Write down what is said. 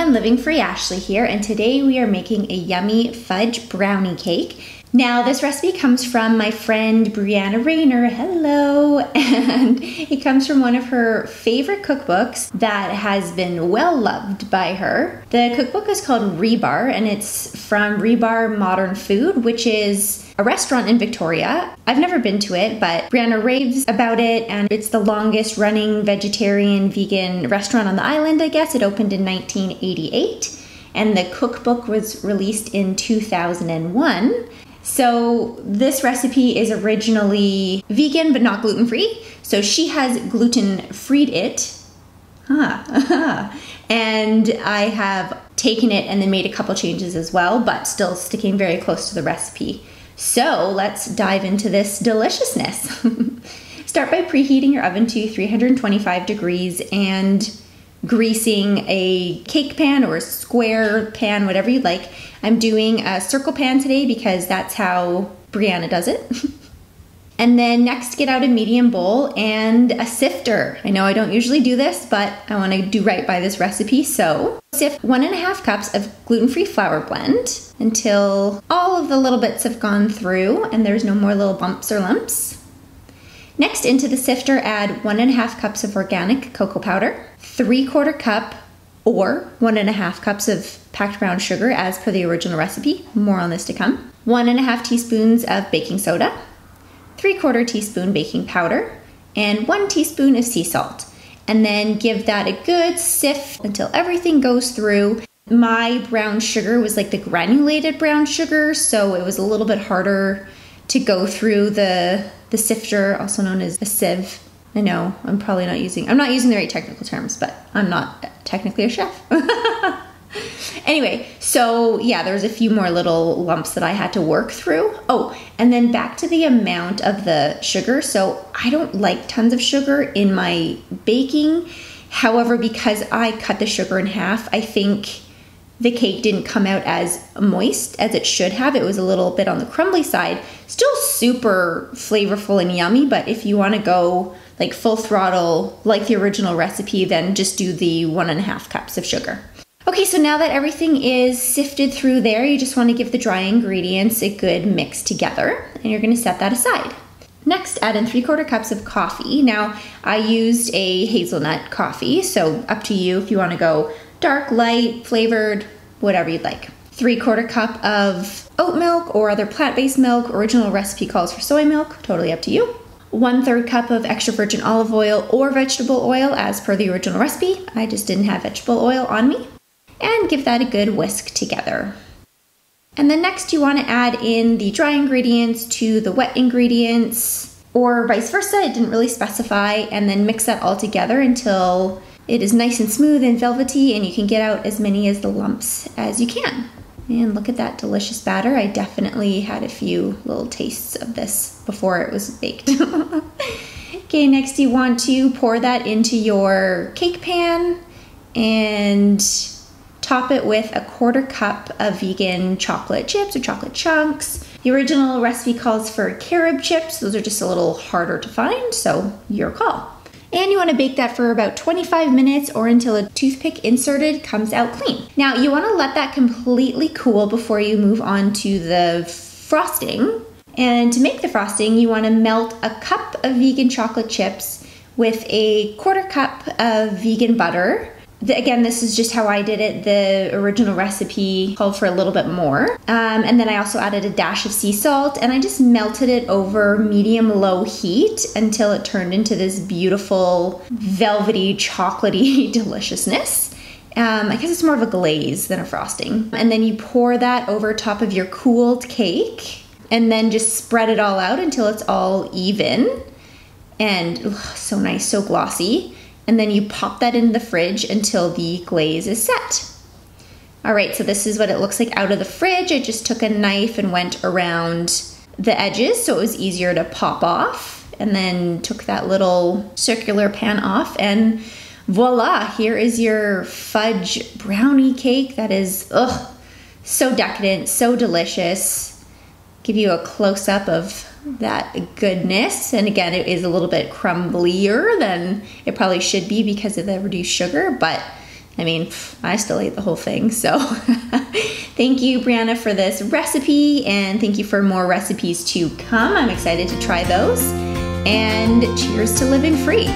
everyone, Living Free Ashley here, and today we are making a yummy fudge brownie cake. Now this recipe comes from my friend Briana Rayner, hello, and it comes from one of her favorite cookbooks that has been well loved by her. The cookbook is called Rebar, and it's from Rebar Modern Food, which is a restaurant in Victoria. I've never been to it, but Briana raves about it, and it's the longest running vegetarian vegan restaurant on the island, I guess. It opened in 1988, and the cookbook was released in 2001. So this recipe is originally vegan, but not gluten-free. So she has gluten-freed it. And I have taken it and then made a couple changes as well, but still sticking very close to the recipe. So let's dive into this deliciousness. Start by preheating your oven to 325 degrees and greasing a cake pan or a square pan, whatever you'd like. I'm doing a circle pan today because that's how Briana does it. And then next, get out a medium bowl and a sifter. I know I don't usually do this, but I want to do right by this recipe. So sift 1.5 cups of gluten-free flour blend until all of the little bits have gone through and there's no more little bumps or lumps. Next, into the sifter, add 1.5 cups of organic cocoa powder, 3/4 cup or 1.5 cups of packed brown sugar as per the original recipe. More on this to come. 1.5 teaspoons of baking soda, 3/4 teaspoon baking powder, and 1 teaspoon of sea salt. And then give that a good sift until everything goes through. My brown sugar was like the granulated brown sugar, so it was a little bit harder to go through the sifter, also known as a sieve. I know, I'm not using the right technical terms, but I'm not technically a chef. Anyway, so yeah, there's a few more little lumps that I had to work through. Oh, and then back to the amount of the sugar. So I don't like tons of sugar in my baking. However, because I cut the sugar in half, I think the cake didn't come out as moist as it should have. It was a little bit on the crumbly side. Still super flavorful and yummy, but if you want to go like full throttle like the original recipe, then just do the 1.5 cups of sugar. Okay, so now that everything is sifted through there, you just want to give the dry ingredients a good mix together, and you're going to set that aside. Next, add in 3/4 cups of coffee. Now, I used a hazelnut coffee, so up to you if you want to go dark, light, flavored, whatever you'd like. 3/4 cup of oat milk or other plant-based milk. Original recipe calls for soy milk, totally up to you. 1/3 cup of extra virgin olive oil or vegetable oil as per the original recipe. I just didn't have vegetable oil on me. And give that a good whisk together. And then next you want to add in the dry ingredients to the wet ingredients, or vice versa, it didn't really specify, and then mix that all together until it is nice and smooth and velvety, and you can get out as many as the lumps as you can. And look at that delicious batter. I definitely had a few little tastes of this before it was baked. Okay, next you want to pour that into your cake pan and top it with 1/4 cup of vegan chocolate chips or chocolate chunks. The original recipe calls for carob chips. Those are just a little harder to find, so your call. And you want to bake that for about 25 minutes or until a toothpick inserted comes out clean. Now you want to let that completely cool before you move on to the frosting. And to make the frosting, you want to melt a cup of vegan chocolate chips with 1/4 cup of vegan butter. Again, this is just how I did it. The original recipe called for a little bit more. And then I also added a dash of sea salt, and I just melted it over medium-low heat until it turned into this beautiful, velvety, chocolatey deliciousness. I guess it's more of a glaze than a frosting. And then you pour that over top of your cooled cake, and then just spread it all out until it's all even. And so nice, so glossy. And then you pop that in the fridge until the glaze is set. All right, so this is what it looks like out of the fridge. I just took a knife and went around the edges so it was easier to pop off, and then took that little circular pan off, and voila, here is your fudge brownie cake that is, so decadent, so delicious. Give you a close-up of that goodness. And again, it is a little bit crumblier than it probably should be because of the reduced sugar, but I mean, I still ate the whole thing. So thank you, Briana, for this recipe, and thank you for more recipes to come. I'm excited to try those. And cheers to living free.